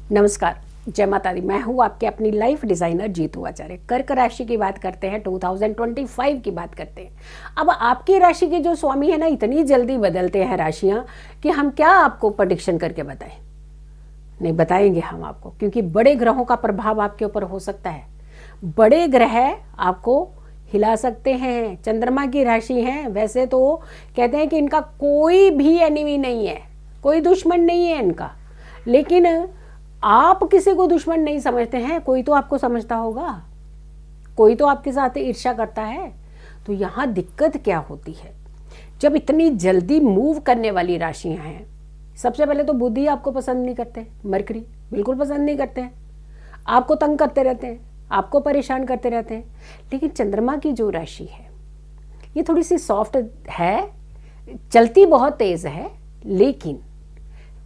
नमस्कार, जय माता दी। मैं हूँ आपके अपनी लाइफ डिज़ाइनर जीतू आचार्य। कर्क राशि की बात करते हैं, 2025 की बात करते हैं। अब आपकी राशि के जो स्वामी है ना, इतनी जल्दी बदलते हैं राशियाँ कि हम क्या आपको प्रेडिक्शन करके बताएं। नहीं बताएंगे हम आपको, क्योंकि बड़े ग्रहों का प्रभाव आपके ऊपर हो सकता है। बड़े ग्रह आपको हिला सकते हैं। चंद्रमा की राशि है, वैसे तो कहते हैं कि इनका कोई भी एनिमी नहीं है, कोई दुश्मन नहीं है इनका, लेकिन आप किसी को दुश्मन नहीं समझते हैं। कोई तो आपको समझता होगा, कोई तो आपके साथ ईर्ष्या करता है। तो यहाँ दिक्कत क्या होती है, जब इतनी जल्दी मूव करने वाली राशियां हैं। सबसे पहले तो बुद्धि आपको पसंद नहीं करते, मरकरी बिल्कुल पसंद नहीं करते हैं, आपको तंग करते रहते हैं, आपको परेशान करते रहते हैं। लेकिन चंद्रमा की जो राशि है ये थोड़ी सी सॉफ्ट है, चलती बहुत तेज है, लेकिन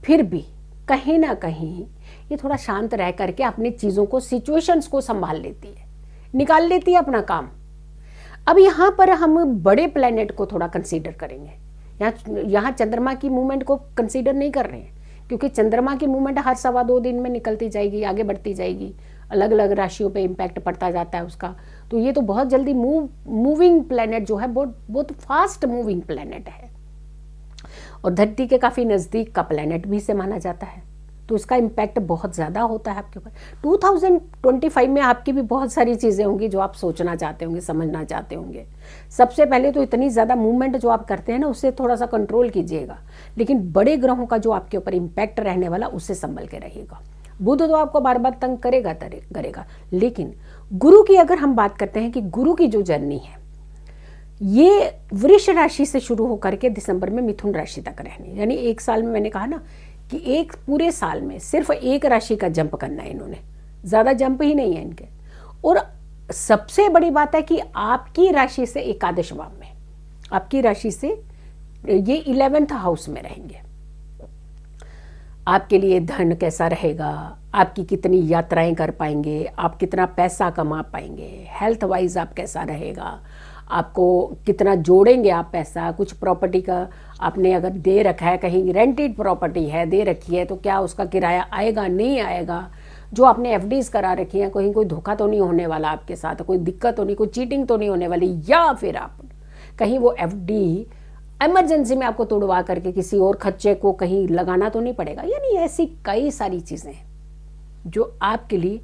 फिर भी कहीं ना कहीं ये थोड़ा शांत रह करके अपनी चीज़ों को, सिचुएशंस को संभाल लेती है, निकाल लेती है अपना काम। अब यहाँ पर हम बड़े प्लेनेट को थोड़ा कंसीडर करेंगे। यहाँ चंद्रमा की मूवमेंट को कंसीडर नहीं कर रहे हैं, क्योंकि चंद्रमा की मूवमेंट हर 2.25 दिन में निकलती जाएगी, आगे बढ़ती जाएगी, अलग अलग राशियों पे इम्पैक्ट पड़ता जाता है उसका। तो ये तो बहुत जल्दी मूविंग प्लेनेट जो है, बहुत फास्ट मूविंग प्लेनेट है, और धरती के काफ़ी नज़दीक का प्लेनेट भी इसे माना जाता है। तो इसका इम्पैक्ट बहुत ज़्यादा होता है आपके ऊपर। 2025 में आपकी भी बहुत सारी चीज़ें होंगी जो आप सोचना चाहते होंगे, समझना चाहते होंगे। सबसे पहले तो इतनी ज़्यादा मूवमेंट जो आप करते हैं ना, उससे थोड़ा सा कंट्रोल कीजिएगा। लेकिन बड़े ग्रहों का जो आपके ऊपर इम्पैक्ट रहने वाला, उससे संभल के रहिएगा। बुध तो आपको बार बार तंग करेगा। लेकिन गुरु की अगर हम बात करते हैं कि गुरु की जो जर्नी है, ये वृष राशि से शुरू होकर के दिसंबर में मिथुन राशि तक रहनी, यानी एक साल में, मैंने कहा ना कि एक पूरे साल में सिर्फ एक राशि का जंप करना है इन्होंने, ज़्यादा जंप ही नहीं है इनके। और सबसे बड़ी बात है कि आपकी राशि से एकादश भाव में, आपकी राशि से ये 11th हाउस में रहेंगे। आपके लिए धन कैसा रहेगा, आपकी कितनी यात्राएं कर पाएंगे, आप कितना पैसा कमा पाएंगे, हेल्थ वाइज आप कैसा रहेगा, आपको कितना जोड़ेंगे आप पैसा। कुछ प्रॉपर्टी का आपने अगर दे रखा है, कहीं रेंटेड प्रॉपर्टी है, दे रखी है, तो क्या उसका किराया आएगा, नहीं आएगा। जो आपने एफडीज करा रखी हैं, कहीं कोई धोखा तो नहीं होने वाला आपके साथ, कोई दिक्कत तो नहीं, कोई चीटिंग तो नहीं होने वाली, या फिर आप कहीं वो एफडी इमरजेंसी में आपको तोड़वा करके किसी और खर्चे को कहीं लगाना तो नहीं पड़ेगा। यानी ऐसी कई सारी चीज़ें हैं जो आपके लिए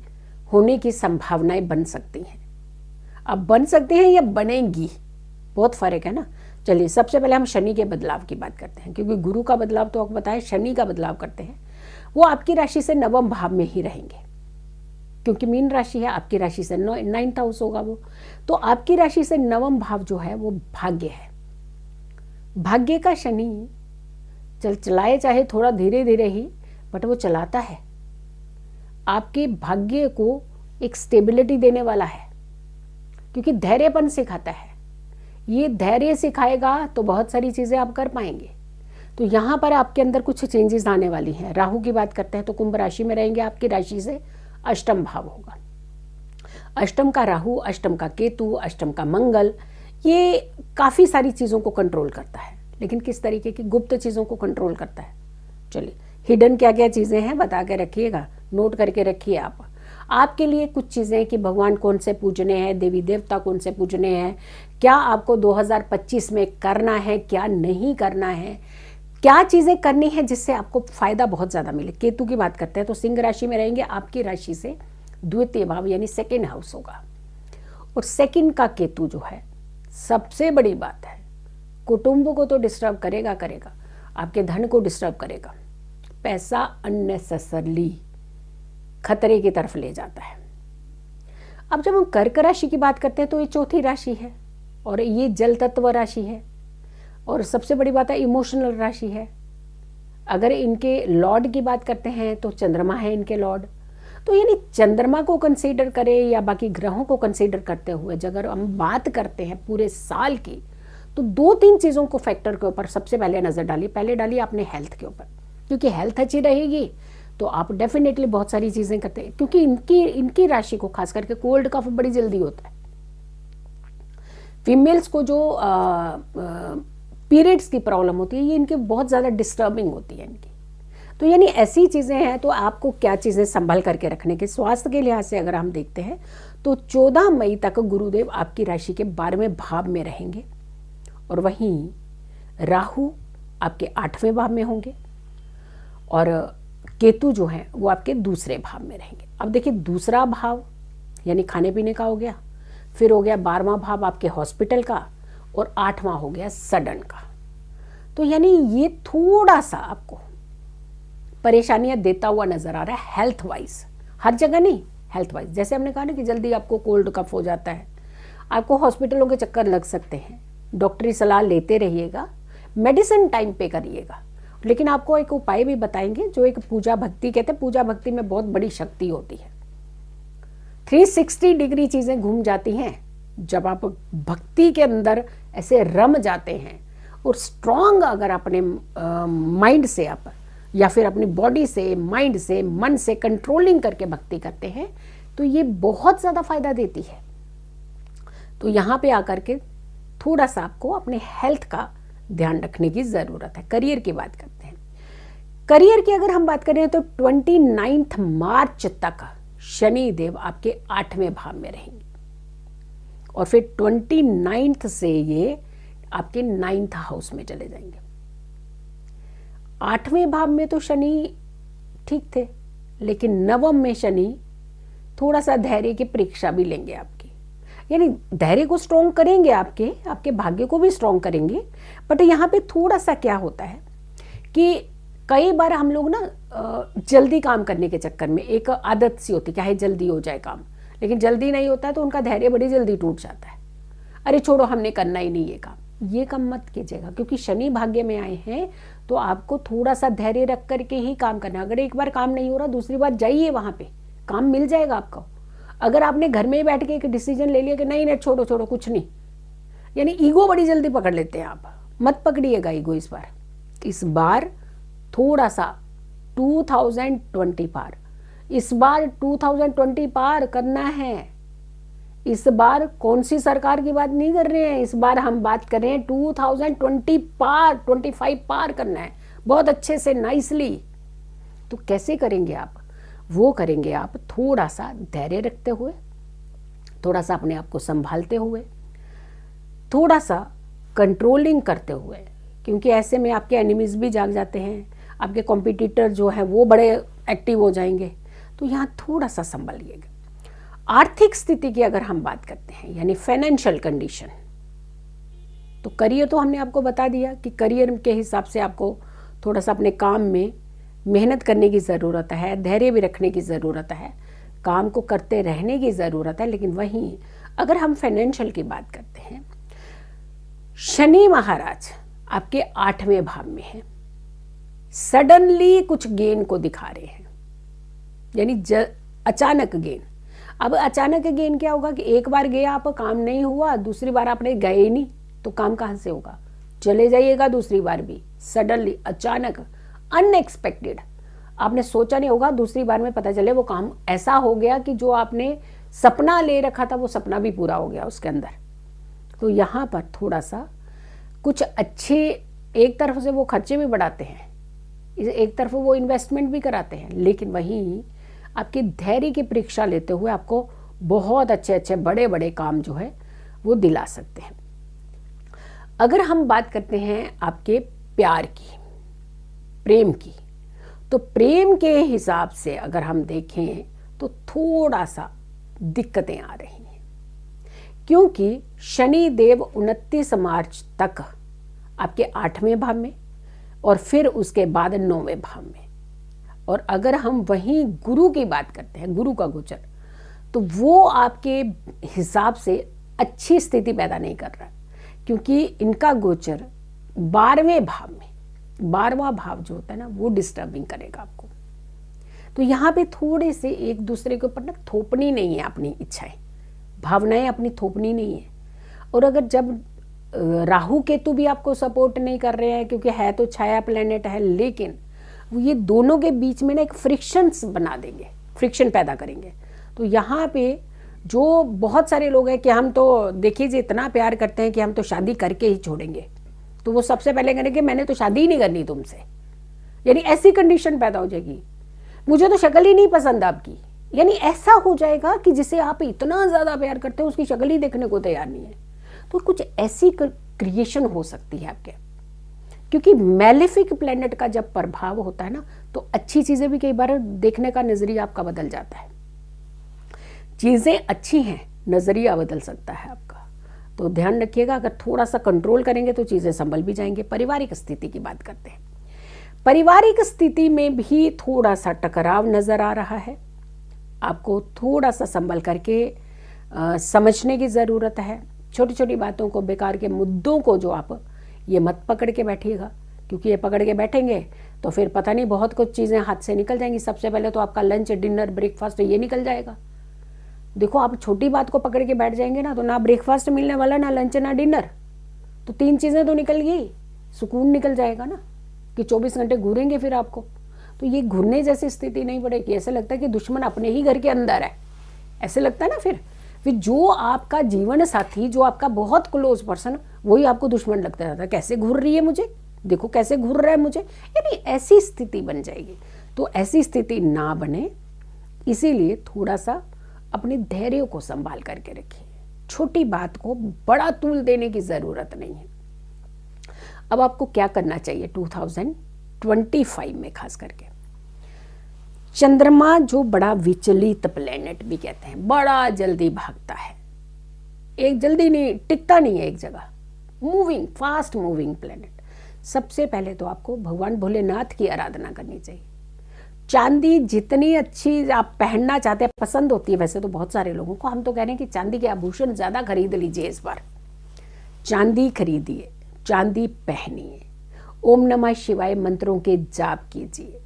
होने की संभावनाएं बन सकती हैं। अब बन सकती हैं या बनेंगी, बहुत फर्क है ना। चलिए, सबसे पहले हम शनि के बदलाव की बात करते हैं, क्योंकि गुरु का बदलाव तो आपको बताएं, शनि का बदलाव करते हैं। वो आपकी राशि से 9वें भाव में ही रहेंगे, क्योंकि मीन राशि है, आपकी राशि से 9th हाउस होगा वो। तो आपकी राशि से 9वां भाव जो है वो भाग्य है। भाग्य का शनि चलाए, चाहे थोड़ा धीरे धीरे ही, बट वो चलाता है। आपके भाग्य को एक स्टेबिलिटी देने वाला है, क्योंकि धैर्यपन सिखाता है। ये धैर्य सिखाएगा तो बहुत सारी चीज़ें आप कर पाएंगे। तो यहाँ पर आपके अंदर कुछ चेंजेस आने वाली हैं। राहु की बात करते हैं तो कुंभ राशि में रहेंगे, आपकी राशि से अष्टम भाव होगा। अष्टम का राहु, अष्टम का केतु, अष्टम का मंगल, ये काफ़ी सारी चीज़ों को कंट्रोल करता है। लेकिन किस तरीके की गुप्त चीज़ों को कंट्रोल करता है, चलिए हिडन क्या क्या चीज़ें हैं बता के रखिएगा, नोट करके रखिए आप। आपके लिए कुछ चीज़ें कि भगवान कौन से पूजने हैं, देवी देवता कौन से पूजने हैं, क्या आपको 2025 में करना है, क्या नहीं करना है, क्या चीज़ें करनी है जिससे आपको फ़ायदा बहुत ज़्यादा मिले। केतु की बात करते हैं तो सिंह राशि में रहेंगे, आपकी राशि से द्वितीय भाव यानी 2nd हाउस होगा। और 2nd का केतु जो है, सबसे बड़ी बात है, कुटुंब को तो डिस्टर्ब करेगा, आपके धन को डिस्टर्ब करेगा, पैसा अननेसेसरली खतरे की तरफ ले जाता है। अब जब हम कर्क राशि की बात करते हैं तो ये 4थी राशि है, और ये जल तत्व राशि है, और सबसे बड़ी बात है इमोशनल राशि है। अगर इनके लॉर्ड की बात करते हैं तो चंद्रमा है इनके लॉर्ड। तो यानी चंद्रमा को कंसीडर करें या बाकी ग्रहों को कंसीडर करते हुए अगर हम बात करते हैं पूरे साल की, तो 2-3 चीज़ों को, फैक्टर के ऊपर सबसे पहले नज़र डालिए। पहले डालिए अपने हेल्थ के ऊपर, क्योंकि हेल्थ अच्छी रहेगी तो आप डेफिनेटली बहुत सारी चीज़ें करते हैं। क्योंकि इनकी राशि को खास करके कोल्ड कफ बड़ी जल्दी होता है। फीमेल्स को जो पीरियड्स की प्रॉब्लम होती है, ये इनके बहुत ज़्यादा डिस्टर्बिंग होती है इनकी। तो यानी ऐसी चीज़ें हैं। तो आपको क्या चीज़ें संभल करके रखने के, स्वास्थ्य के लिहाज से अगर हम देखते हैं तो 14 मई तक गुरुदेव आपकी राशि के 12वें भाव में रहेंगे और वहीं राहु आपके 8वें भाव में होंगे और केतु जो है वो आपके दूसरे भाव में रहेंगे। अब देखिए, दूसरा भाव यानी खाने पीने का हो गया, फिर हो गया 12वां भाव आपके हॉस्पिटल का और 8वां हो गया सडन का। तो यानी ये थोड़ा सा आपको परेशानियां देता हुआ नजर आ रहा है हेल्थ वाइज, हर जगह नहीं, हेल्थ वाइज। जैसे हमने कहा ना कि जल्दी आपको कोल्ड कफ हो जाता है, आपको हॉस्पिटलों के चक्कर लग सकते हैं, डॉक्टरी सलाह लेते रहिएगा, मेडिसिन टाइम पे करिएगा। लेकिन आपको एक उपाय भी बताएंगे जो एक पूजा भक्ति कहते हैं, पूजा भक्ति में बहुत बड़ी शक्ति होती है। 360 डिग्री चीजें घूम जाती हैं जब आप भक्ति के अंदर ऐसे रम जाते हैं और स्ट्रांग अगर अपने माइंड से आप या फिर अपनी बॉडी से, माइंड से, मन से कंट्रोलिंग करके भक्ति करते हैं तो ये बहुत ज़्यादा फायदा देती है। तो यहाँ पे आकर के थोड़ा सा आपको अपने हेल्थ का ध्यान रखने की ज़रूरत है। करियर की बात करते हैं। करियर की अगर हम बात करें तो 29 मार्च तक शनि देव आपके 8वें भाव में रहेंगे और फिर 29 से ये आपके 9th हाउस में चले जाएंगे। 8वें भाव में तो शनि ठीक थे, लेकिन 9वें में शनि थोड़ा सा धैर्य की परीक्षा भी लेंगे आपकी, यानी धैर्य को स्ट्रॉन्ग करेंगे, आपके भाग्य को भी स्ट्रॉन्ग करेंगे। बट यहाँ पे थोड़ा सा क्या होता है कि कई बार हम लोग ना जल्दी काम करने के चक्कर में एक आदत सी होती है, क्या है जल्दी हो जाए काम, लेकिन जल्दी नहीं होता है तो उनका धैर्य बड़ी जल्दी टूट जाता है। अरे छोड़ो, हमने करना ही नहीं ये काम मत कीजिएगा, क्योंकि शनि भाग्य में आए हैं तो आपको थोड़ा सा धैर्य रख करके ही काम करना है। अगर एक बार काम नहीं हो रहा, दूसरी बार जाइए, वहां पे काम मिल जाएगा आपको। अगर आपने घर में ही बैठ के एक डिसीजन ले लिया कि नहीं नहीं छोड़ो कुछ नहीं, यानी ईगो बड़ी जल्दी पकड़ लेते हैं आप, मत पकड़िएगा ईगो इस बार थोड़ा सा 2020 पार, इस बार 2020 पार करना है। इस बार कौन सी सरकार की बात नहीं कर रहे हैं, इस बार हम बात कर रहे हैं 2020 पार, 25 पार करना है बहुत अच्छे से, नाइसली। तो कैसे करेंगे आप? वो करेंगे आप थोड़ा सा धैर्य रखते हुए, थोड़ा सा अपने आप को संभालते हुए, थोड़ा सा कंट्रोलिंग करते हुए, क्योंकि ऐसे में आपके एनिमीज भी जाग जाते हैं, आपके कॉम्पिटिटर जो है वो बड़े एक्टिव हो जाएंगे। तो यहाँ थोड़ा सा संभलिएगा। आर्थिक स्थिति की अगर हम बात करते हैं, यानी फाइनेंशियल कंडीशन, तो करियर तो हमने आपको बता दिया कि करियर के हिसाब से आपको थोड़ा सा अपने काम में मेहनत करने की ज़रूरत है, धैर्य भी रखने की ज़रूरत है, काम को करते रहने की ज़रूरत है। लेकिन वहीं अगर हम फाइनेंशियल की बात करते हैं, शनि महाराज आपके 8वें भाव में है, सडनली कुछ गेन को दिखा रहे हैं, यानी अचानक गेन। अब अचानक गेन क्या होगा कि एक बार गया आप, काम नहीं हुआ, दूसरी बार आपने गए ही नहीं तो काम कहाँ से होगा, चले जाइएगा दूसरी बार भी, सडनली अचानक अनएक्सपेक्टेड, आपने सोचा नहीं होगा, दूसरी बार में पता चले वो काम ऐसा हो गया कि जो आपने सपना ले रखा था वो सपना भी पूरा हो गया उसके अंदर। तो यहाँ पर थोड़ा सा कुछ अच्छे, एक तरफ से वो खर्चे भी बढ़ाते हैं, एक तरफ वो इन्वेस्टमेंट भी कराते हैं, लेकिन वहीं आपके धैर्य की परीक्षा लेते हुए आपको बहुत अच्छे अच्छे बड़े बड़े काम जो है वो दिला सकते हैं। अगर हम बात करते हैं आपके प्यार की, प्रेम की, तो प्रेम के हिसाब से अगर हम देखें तो थोड़ा सा दिक्कतें आ रही हैं, क्योंकि शनि देव 29 मार्च तक आपके 8वें भाव में और फिर उसके बाद 9वें भाव में। और अगर हम वहीं गुरु की बात करते हैं, गुरु का गोचर, तो वो आपके हिसाब से अच्छी स्थिति पैदा नहीं कर रहा, क्योंकि इनका गोचर 12वें भाव में, 12वां भाव जो होता है ना वो डिस्टर्बिंग करेगा आपको। तो यहाँ पे थोड़े से एक दूसरे के ऊपर ना थोपनी नहीं है अपनी इच्छाएं, भावनाएं अपनी थोपनी नहीं है। और अगर जब राहु केतु भी आपको सपोर्ट नहीं कर रहे हैं, क्योंकि है तो छाया प्लेनेट है, लेकिन वो ये दोनों के बीच में ना एक फ्रिक्शंस बना देंगे, फ्रिक्शन पैदा करेंगे। तो यहाँ पे जो बहुत सारे लोग हैं कि हम तो देखिए जी इतना प्यार करते हैं कि हम तो शादी करके ही छोड़ेंगे, तो वो सबसे पहले करेंगे मैंने तो शादी ही नहीं करनी तुमसे, यानी ऐसी कंडीशन पैदा हो जाएगी, मुझे तो शक्ल ही नहीं पसंद आपकी, यानी ऐसा हो जाएगा कि जिसे आप इतना ज़्यादा प्यार करते हो उसकी शक्ल ही देखने को तैयार नहीं है। तो कुछ ऐसी क्रिएशन हो सकती है आपके, क्योंकि मैलेफिक प्लेनेट का जब प्रभाव होता है ना, तो अच्छी चीज़ें भी कई बार देखने का नज़रिया आपका बदल जाता है। चीज़ें अच्छी हैं, नज़रिया बदल सकता है आपका। तो ध्यान रखिएगा, अगर थोड़ा सा कंट्रोल करेंगे तो चीज़ें संभल भी जाएंगे। पारिवारिक स्थिति की बात करते हैं। पारिवारिक स्थिति में भी थोड़ा सा टकराव नज़र आ रहा है, आपको थोड़ा सा संभल करके समझने की ज़रूरत है। छोटी छोटी बातों को, बेकार के मुद्दों को जो आप ये मत पकड़ के बैठिएगा, क्योंकि ये पकड़ के बैठेंगे तो फिर पता नहीं बहुत कुछ चीज़ें हाथ से निकल जाएंगी। सबसे पहले तो आपका लंच, डिनर, ब्रेकफास्ट ये निकल जाएगा। देखो, आप छोटी बात को पकड़ के बैठ जाएंगे ना, तो ना ब्रेकफास्ट मिलने वाला, ना लंच, ना डिनर, तो 3 चीज़ें तो निकल गई, सुकून निकल जाएगा ना, कि 24 घंटे घूरेंगे फिर आपको। तो ये घूरने जैसी स्थिति नहीं बढ़ेगी। ऐसे लगता है कि दुश्मन अपने ही घर के अंदर है, ऐसे लगता है ना। फिर जो आपका जीवन साथी, जो आपका बहुत क्लोज पर्सन, वही आपको दुश्मन लगता रहता है। कैसे घूर रही है मुझे, देखो कैसे घूर रहा है मुझे, यानी ऐसी स्थिति बन जाएगी। तो ऐसी स्थिति ना बने, इसीलिए थोड़ा सा अपने धैर्य को संभाल करके रखिए। छोटी बात को बड़ा तूल देने की ज़रूरत नहीं है। अब आपको क्या करना चाहिए 2025 में, खास करके चंद्रमा जो बड़ा विचलित प्लेनेट भी कहते हैं, बड़ा जल्दी भागता है, एक जल्दी नहीं टिकता नहीं है एक जगह, मूविंग, फास्ट मूविंग प्लेनेट। सबसे पहले तो आपको भगवान भोलेनाथ की आराधना करनी चाहिए। चांदी जितनी अच्छी आप पहनना चाहते हैं, पसंद होती है वैसे तो बहुत सारे लोगों को, हम तो कह रहे हैं कि चांदी के आभूषण ज़्यादा खरीद लीजिए इस बार। चांदी खरीदिए, चांदी पहनिए, ओम नमः शिवाय मंत्रों के जाप कीजिए।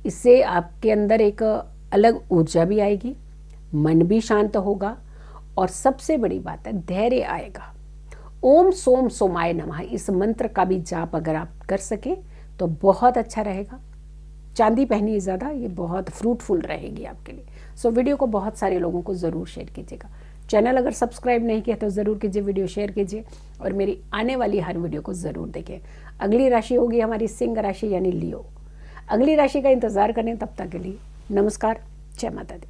इससे आपके अंदर एक अलग ऊर्जा भी आएगी, मन भी शांत होगा, और सबसे बड़ी बात है धैर्य आएगा। ओम सोम सोमाय नमः, इस मंत्र का भी जाप अगर आप कर सके तो बहुत अच्छा रहेगा। चांदी पहनिए ज़्यादा, ये बहुत फ्रूटफुल रहेगी आपके लिए। सो वीडियो को बहुत सारे लोगों को ज़रूर शेयर कीजिएगा। चैनल अगर सब्सक्राइब नहीं किया तो ज़रूर कीजिए, वीडियो शेयर कीजिए, और मेरी आने वाली हर वीडियो को ज़रूर देखें। अगली राशि होगी हमारी सिंह राशि यानी लियो। अगली राशि का इंतज़ार करें, तब तक के लिए नमस्कार, जय माता दी।